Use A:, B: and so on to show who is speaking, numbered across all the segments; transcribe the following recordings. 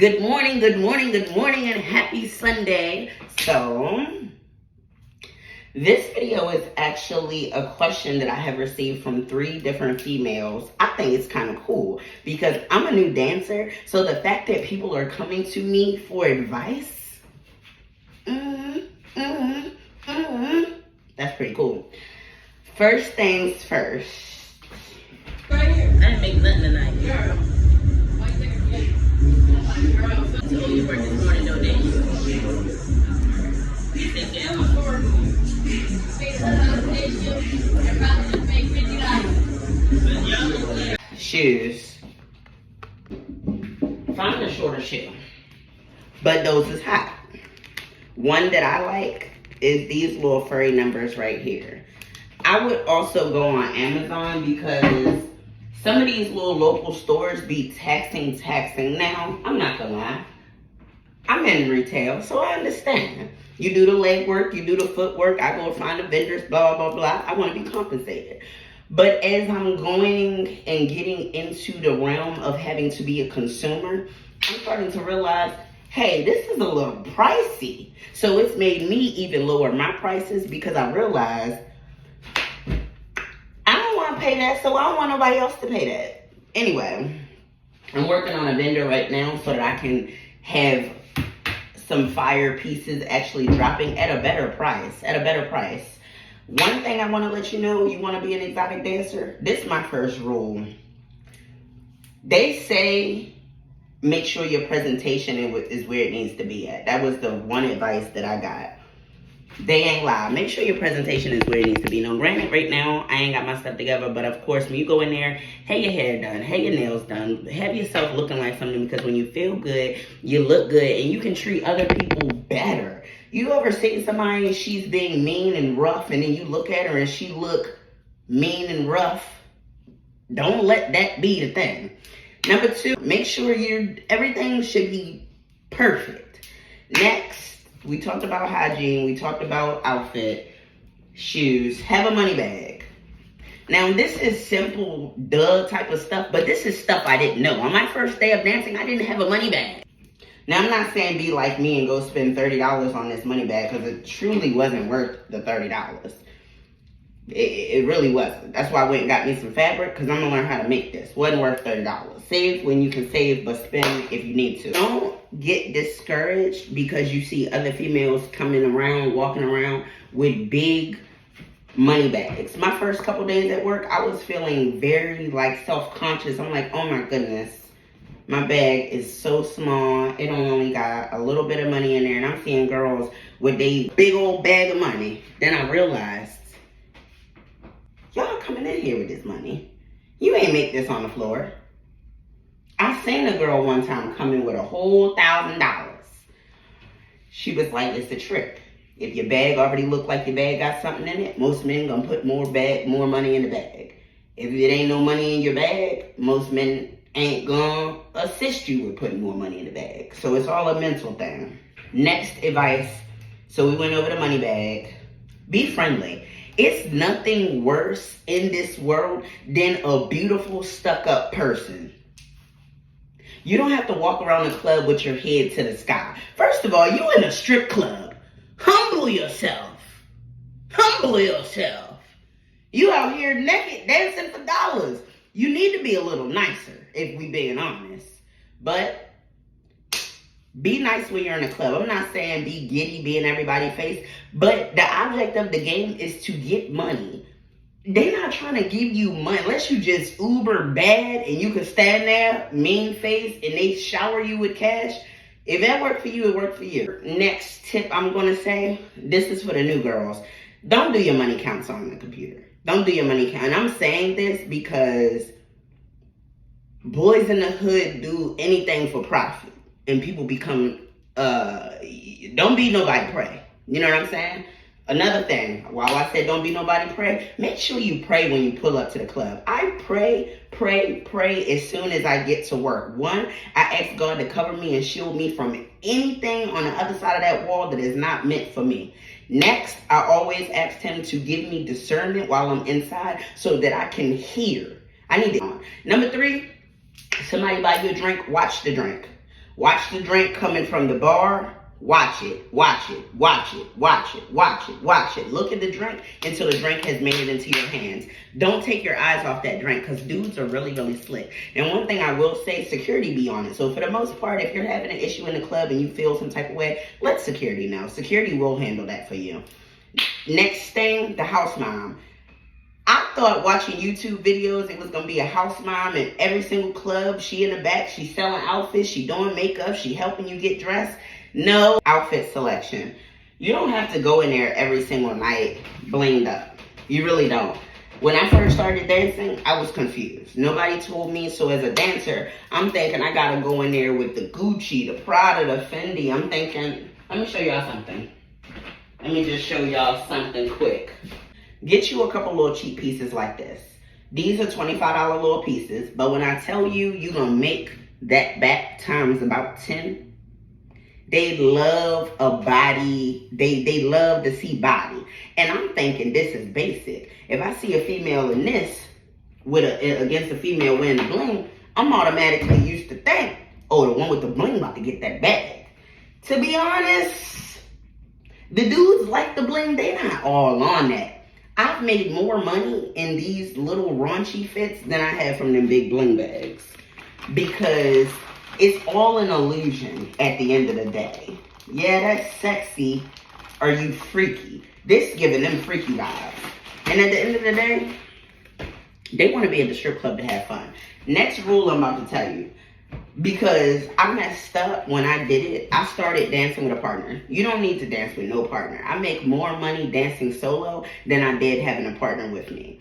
A: Good morning, good morning, good morning, and happy Sunday. So, this video is actually a question that I have received from 3 different females. I think it's kind of cool because I'm a new dancer. So the fact that people are coming to me for advice, that's pretty cool. First things first.
B: I didn't make nothing tonight. So you work this morning, no day.
A: Shoes. Find a shorter shoe. But those is hot. One that I like is these little furry numbers right here. I would also go on Amazon because some of these little local stores be taxing. Now, I'm not gonna lie. I'm in retail, so I understand. You do the leg work, you do the footwork, I go find the vendors, blah, blah, blah. I want to be compensated. But as I'm going and getting into the realm of having to be a consumer, I'm starting to realize, hey, this is a little pricey. So it's made me even lower my prices because I realized I don't want to pay that, so I don't want nobody else to pay that. Anyway, I'm working on a vendor right now so that I can have some fire pieces actually dropping at a better price. One thing I want to let you know, you want to be an exotic dancer? This is my first rule. They say make sure your presentation is where it needs to be at. That was the one advice that I got. They ain't lie. Make sure your presentation is where it needs to be. Now, granted, right now, I ain't got my stuff together, but of course, when you go in there, have your hair done, have your nails done, have yourself looking like something, because when you feel good, you look good, and you can treat other people better. You ever seen somebody and she's being mean and rough, and then you look at her and she look mean and rough? Don't let that be the thing. Number 2, make sure everything should be perfect. Next, we talked about hygiene, we talked about outfit, shoes, have a money bag. Now, this is simple, duh type of stuff, but this is stuff I didn't know. On my first day of dancing, I didn't have a money bag. Now, I'm not saying be like me and go spend $30 on this money bag, because it truly wasn't worth the $30. It really wasn't. That's why I went and got me some fabric, because I'm going to learn how to make this. Wasn't worth $30. Save when you can save, but spend if you need to. Don't get discouraged because you see other females walking around with big money bags. My first couple days at work, I was feeling very self-conscious. I'm like, oh my goodness. My bag is so small. It only got a little bit of money in there. And I'm seeing girls with a big old bag of money. Then I realized, y'all coming in here with this money. You ain't make this on the floor. I seen a girl one time come in with a whole $1,000. She was like, it's a trick. If your bag already look like your bag got something in it, most men gonna put more money in the bag. If it ain't no money in your bag, most men ain't gonna assist you with putting more money in the bag. So it's all a mental thing. Next advice. So we went over the money bag. Be friendly. It's nothing worse in this world than a beautiful stuck-up person. You don't have to walk around the club with your head to the sky. First of all, you in a strip club. Humble yourself. Humble yourself. You out here naked dancing for dollars. You need to be a little nicer, if we being honest. But be nice when you're in a club. I'm not saying be giddy, be in everybody's face. But the object of the game is to get money. They're not trying to give you money unless you just uber bad and you can stand there, mean face, and they shower you with cash. If that worked for you, it worked for you. Next tip I'm going to say, this is for the new girls. Don't do your money counts on the computer. Don't do your money count. And I'm saying this because boys in the hood do anything for profit. And people become, don't be nobody prey. You know what I'm saying? Another thing, while I said don't be nobody prey, make sure you pray when you pull up to the club. I pray as soon as I get to work. 1, I ask God to cover me and shield me from anything on the other side of that wall that is not meant for me. Next, I always ask him to give me discernment while I'm inside so that I can hear. I need it. Number 3, somebody buy you a drink, watch the drink. Watch the drink coming from the bar. Watch it, watch it, watch it, watch it, watch it, watch it. Look at the drink until the drink has made it into your hands. Don't take your eyes off that drink because dudes are really, really slick. And one thing I will say, security be on it. So for the most part, if you're having an issue in the club and you feel some type of way, let security know. Security will handle that for you. Next thing, the house mom. I thought watching YouTube videos, it was going to be a house mom in every single club. She in the back, she's selling outfits, she doing makeup, she helping you get dressed. No outfit selection. You don't have to go in there every single night blinged up. You really don't. When I first started dancing, I was confused. Nobody told me. So as a dancer, I'm thinking I got to go in there with the Gucci, the Prada, the Fendi. I'm thinking, let me show y'all something. Let me just show y'all something quick. Get you a couple little cheap pieces like this. These are $25 little pieces. But when I tell you, you're going to make that back times about 10. They love a body. They love to see body. And I'm thinking this is basic. If I see a female in this against a female wearing the bling, I'm automatically used to think, oh, the one with the bling about to get that bag. To be honest, the dudes like the bling. They're not all on that. I've made more money in these little raunchy fits than I have from them big bling bags. Because it's all an illusion at the end of the day. Yeah, that's sexy. Are you freaky? This giving them freaky vibes. And at the end of the day, they want to be at the strip club to have fun. Next rule I'm about to tell you. Because I messed up when I did it. I started dancing with a partner. You don't need to dance with no partner. I make more money dancing solo than I did having a partner with me.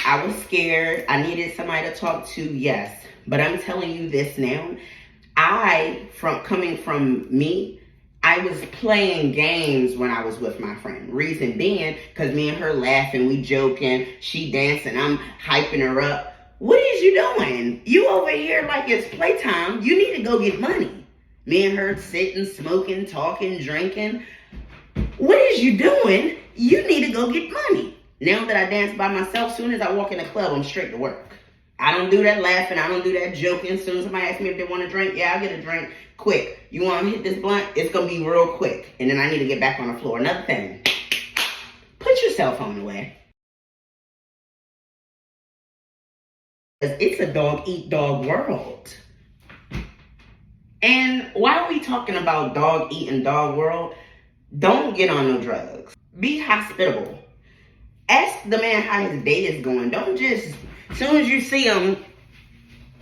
A: I was scared. I needed somebody to talk to, yes. But I'm telling you this now. Coming from me, I was playing games when I was with my friend. Reason being, because me and her laughing, we joking, she dancing, I'm hyping her up. What is you doing? You over here like it's playtime. You need to go get money. Me and her sitting, smoking, talking, drinking. What is you doing? You need to go get money. Now that I dance by myself, soon as I walk in the club, I'm straight to work. I don't do that laughing. I don't do that joking. As soon as somebody asks me if they want a drink, yeah, I'll get a drink quick. You want to hit this blunt? It's going to be real quick. And then I need to get back on the floor. Another thing, put your cell phone away. It's a dog-eat-dog world. And while we talking about dog-eating-dog world, don't get on no drugs. Be hospitable. Ask the man how his day is going. Don't just... As soon as you see him,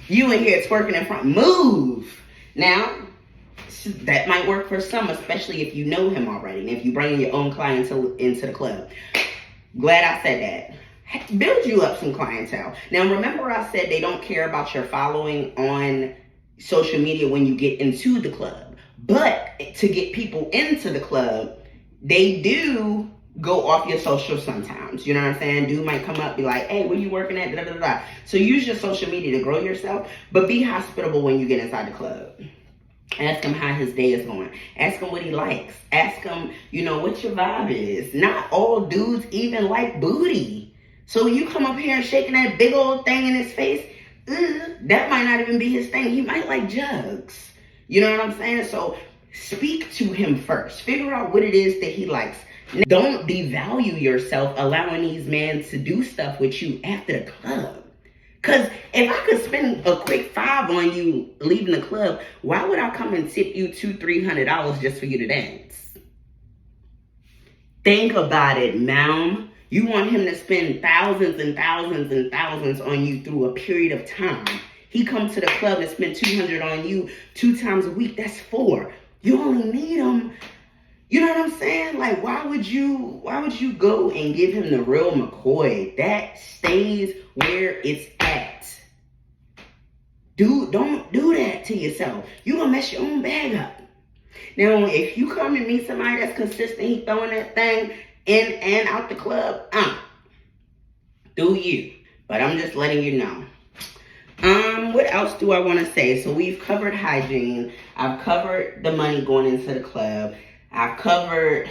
A: you in here twerking in front. Move. Now, that might work for some, especially if you know him already. And if you bring your own clientele into the club. Glad I said that. Build you up some clientele. Now, remember I said they don't care about your following on social media when you get into the club. But to get people into the club, they do go off your social sometimes. You know what I'm saying? Dude might come up, be like, hey, where you working at? Da, da, da, da. So use your social media to grow yourself, but be hospitable when you get inside the club. Ask him how his day is going. Ask him what he likes. Ask him, what your vibe is. Not all dudes even like booty. So when you come up here and shaking that big old thing in his face, that might not even be his thing. He might like jugs. You know what I'm saying? So speak to him first. Figure out what it is that he likes. Don't devalue yourself allowing these men to do stuff with you after the club. Because if I could spend a quick $5 on you leaving the club, why would I come and tip you $200-$300 just for you to dance? Think about it, ma'am. You want him to spend thousands and thousands and thousands on you through a period of time. He comes to the club and spend $200 on you 2 times a week. That's 4. You only need him. You know what I'm saying? Like, why would you go and give him the real McCoy? That stays where it's at. Dude, don't do that to yourself. You're going to mess your own bag up. Now, if you come and meet somebody that's consistent, he throwing that thing in and out the club, do you. But I'm just letting you know. What else do I want to say? So we've covered hygiene. I've covered the money going into the club. I've covered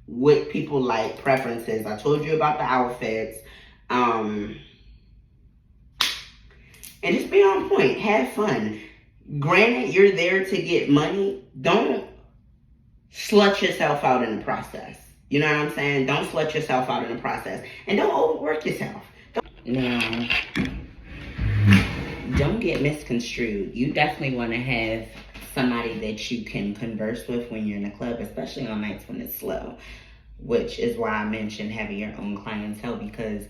A: what people like, preferences. I told you about the outfits. And just be on point. Have fun. Granted, you're there to get money. Don't slut yourself out in the process. You know what I'm saying? Don't slut yourself out in the process. And don't overwork yourself. Now, don't get misconstrued. You definitely want to have somebody that you can converse with when you're in the club, especially on nights when it's slow, which is why I mentioned having your own clientele, because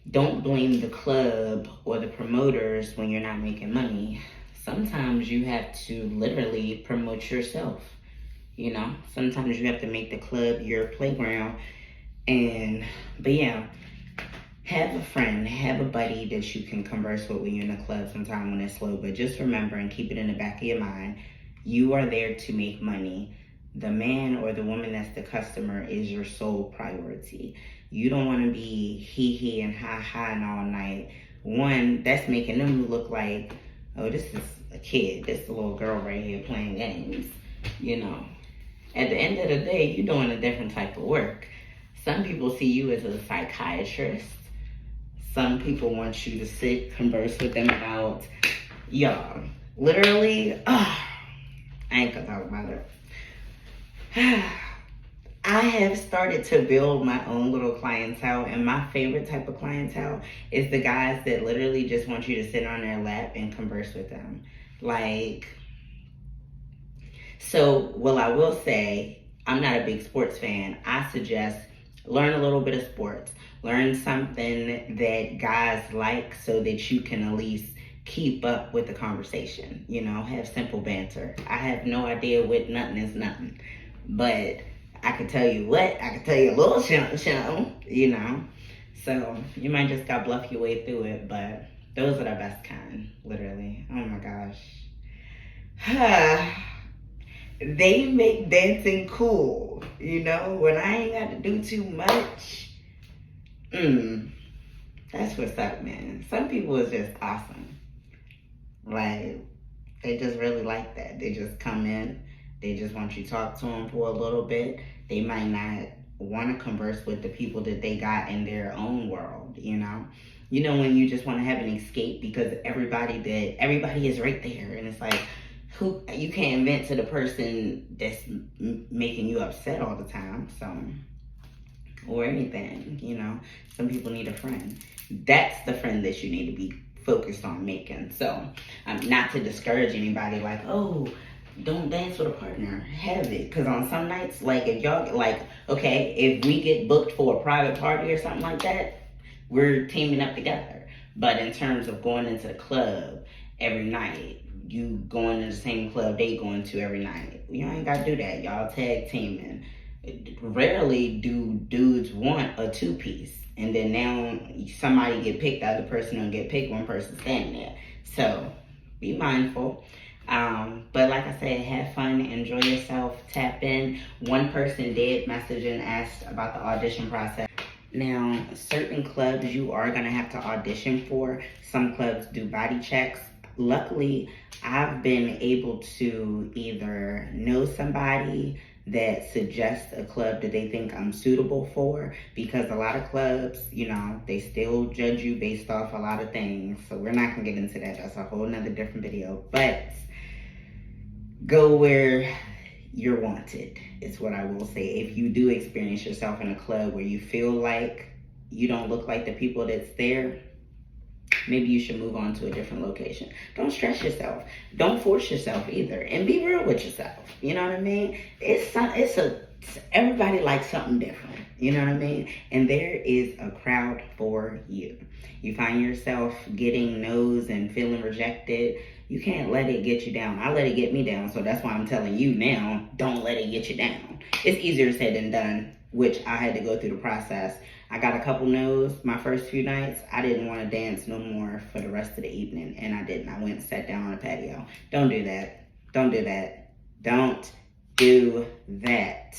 A: don't blame the club or the promoters when you're not making money. Sometimes you have to literally promote yourself. You know, sometimes you have to make the club your playground. But yeah, have a friend, have a buddy that you can converse with when you're in the club sometime when it's slow. But just remember and keep it in the back of your mind, you are there to make money. The man or the woman that's the customer is your sole priority. You don't want to be hee and ha and all night. One, that's making them look like, oh, this is a kid. This is a little girl right here playing games, you know. At the end of the day, you're doing a different type of work. Some people see you as a psychiatrist. Some people want you to sit, converse with them about, y'all, literally, I ain't gonna talk about it. I have started to build my own little clientele, and my favorite type of clientele is the guys that literally just want you to sit on their lap and converse with them. Like, so, well, I will say, I'm not a big sports fan. I suggest learn a little bit of sports. Learn something that guys like so that you can at least keep up with the conversation. You know, have simple banter. I have no idea what nothing is nothing. But I can tell you what, I can tell you a little something, you know. So you might just gotta bluff your way through it, but those are the best kind, literally. Oh my gosh. They make dancing cool, you know, when I ain't got to do too much. That's what's up, man. Some people is just awesome. Like, they just really like that. They just come in, they just want you to talk to them for a little bit. They might not want to converse with the people that they got in their own world, you know. You know, when you just want to have an escape because everybody is right there, and it's like, who you can't vent to the person that's making you upset all the time, so, or anything, you know. Some people need a friend. That's the friend that you need to be focused on making. So, not to discourage anybody, like, oh, don't dance with a partner. Have it, because on some nights, like, if y'all, like, okay, if we get booked for a private party or something like that, we're teaming up together. But in terms of going into the club every night, you going to the same club they going to every night, you ain't got to do that. Y'all tag teaming. Rarely do dudes want a two-piece, and then now somebody get picked, the other person don't get picked, one person standing there. So be mindful. But like I said, have fun, enjoy yourself, tap in. One person did message and asked about the audition process. Now, certain clubs you are going to have to audition for. Some clubs do body checks. Luckily, I've been able to either know somebody that suggests a club that they think I'm suitable for, because a lot of clubs, you know, they still judge you based off a lot of things. So we're not going to get into that. That's a whole nother different video. But go where you're wanted, is what I will say. If you do experience yourself in a club where you feel like you don't look like the people that's there, maybe you should move on to a different location. Don't stress yourself. Don't force yourself either. And be real with yourself. You know what I mean? Everybody likes something different. You know what I mean? And there is a crowd for you. You find yourself getting no's and feeling rejected, you can't let it get you down. I let it get me down, so that's why I'm telling you now, don't let it get you down. It's easier said than done, which I had to go through the process. I got a couple no's my first few nights. I didn't want to dance no more for the rest of the evening, and I didn't. I went and sat down on a patio. Don't do that. Don't do that. Don't do that.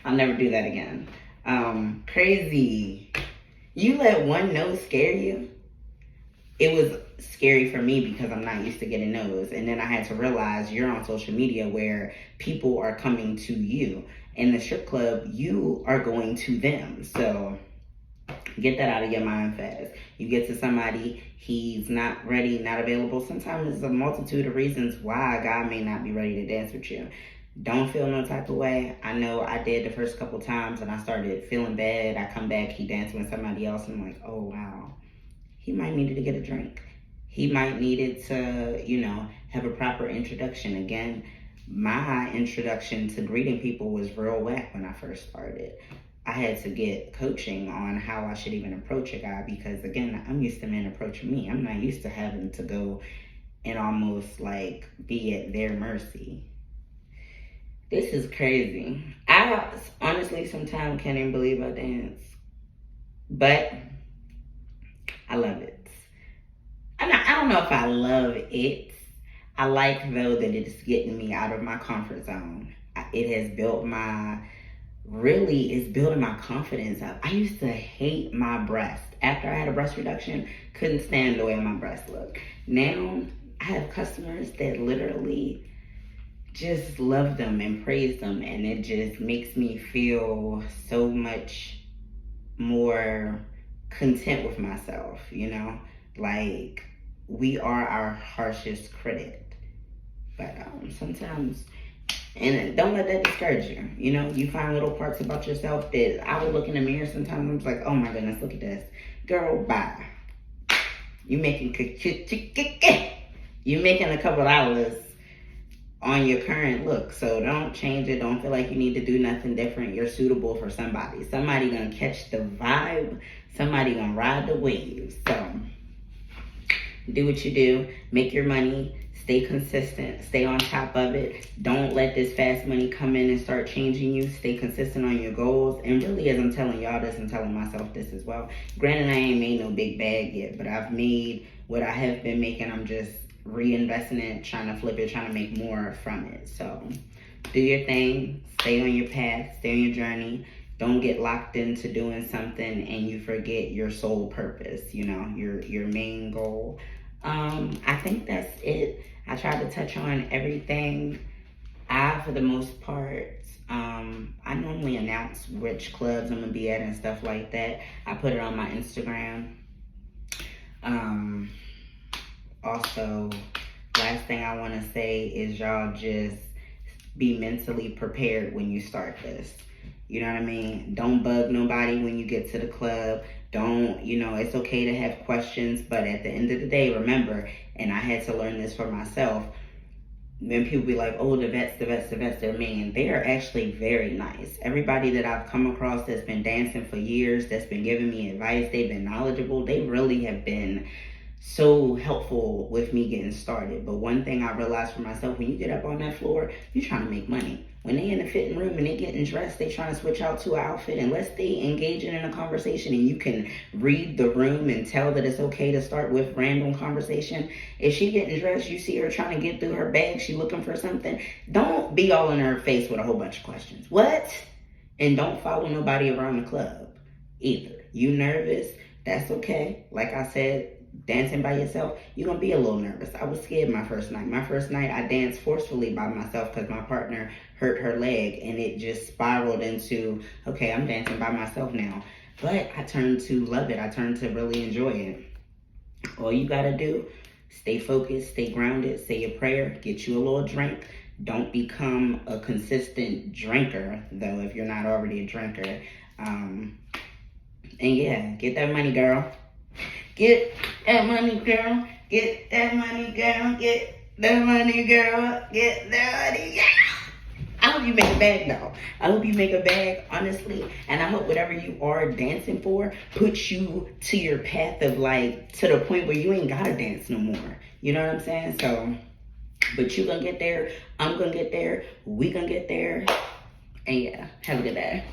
A: I'll never do that again. Crazy. You let one no scare you? It was scary for me because I'm not used to getting no's. And then I had to realize you're on social media where people are coming to you. In the strip club, you are going to them. So Get that out of your mind fast. You get to somebody, he's not ready, not available. Sometimes there's a multitude of reasons why a guy may not be ready to dance with you. Don't feel no type of way. I know I did the first couple times and I started feeling bad. I come back, he dancing with somebody else. And I'm like, oh wow, he might needed to get a drink. He might needed to, have a proper introduction. Again, my introduction to greeting people was real whack when I first started. I had to get coaching on how I should even approach a guy because, again, I'm used to men approaching me. I'm not used to having to go and almost like be at their mercy. This is crazy. I honestly sometimes can't even believe I dance, but I love it. I don't know if I love it. I like, though, that it's getting me out of my comfort zone. It has built it's building my confidence up. I used to hate my breast. After I had a breast reduction, couldn't stand the way my breasts look. Now, I have customers that literally just love them and praise them, and it just makes me feel so much more content with myself, Like, we are our harshest critic. But sometimes... And don't let that discourage you. You find little parts about yourself that I would look in the mirror sometimes and I'm just like, oh my goodness, look at this. Girl, bye. You making a couple dollars on your current look. So don't change it. Don't feel like you need to do nothing different. You're suitable for somebody. Somebody gonna catch the vibe. Somebody gonna ride the waves. So do what you do. Make your money. Stay consistent. Stay on top of it. Don't let this fast money come in and start changing you. Stay consistent on your goals. And really, as I'm telling y'all this, I'm telling myself this as well. Granted, I ain't made no big bag yet, but I've made what I have been making. I'm just reinvesting it, trying to flip it, trying to make more from it. So do your thing. Stay on your path. Stay on your journey. Don't get locked into doing something and you forget your sole purpose, your main goal. I think that's it. I tried to touch on everything. For the most part, I normally announce which clubs I'm gonna be at and stuff like that. I put it on my Instagram. Also, last thing I want to say is y'all just be mentally prepared when you start this. You know what I mean? Don't bug nobody when you get to the club. Don't, it's okay to have questions, but at the end of the day, remember, and I had to learn this for myself, when people be like, oh, the vets, they're mean. They are actually very nice. Everybody that I've come across that's been dancing for years, that's been giving me advice, they've been knowledgeable, they really have been so helpful with me getting started. But one thing I realized for myself, when you get up on that floor, you're trying to make money. When they in the fitting room and they getting dressed, they trying to switch out to an outfit, unless they engaging in a conversation and you can read the room and tell that it's okay to start with random conversation. If she getting dressed, you see her trying to get through her bag, she looking for something, don't be all in her face with a whole bunch of questions. What? And don't follow nobody around the club either. You nervous? That's okay. Like I said, dancing by yourself, you're gonna be a little nervous. I was scared my first night. My first night, I danced forcefully by myself because my partner hurt her leg and it just spiraled into, okay, I'm dancing by myself now. But I turned to love it. I turned to really enjoy it. All you gotta do, stay focused, stay grounded, say your prayer, get you a little drink. Don't become a consistent drinker, though, if you're not already a drinker. And yeah, get that money, girl. Get that money, girl. Get that money, girl. Get that money, girl. Get that money, girl. I hope you make a bag, though. I hope you make a bag, honestly. And I hope whatever you are dancing for puts you to your path of, to the point where you ain't gotta dance no more. You know what I'm saying? So, but you gonna get there. I'm gonna get there. We gonna get there. And yeah, have a good day.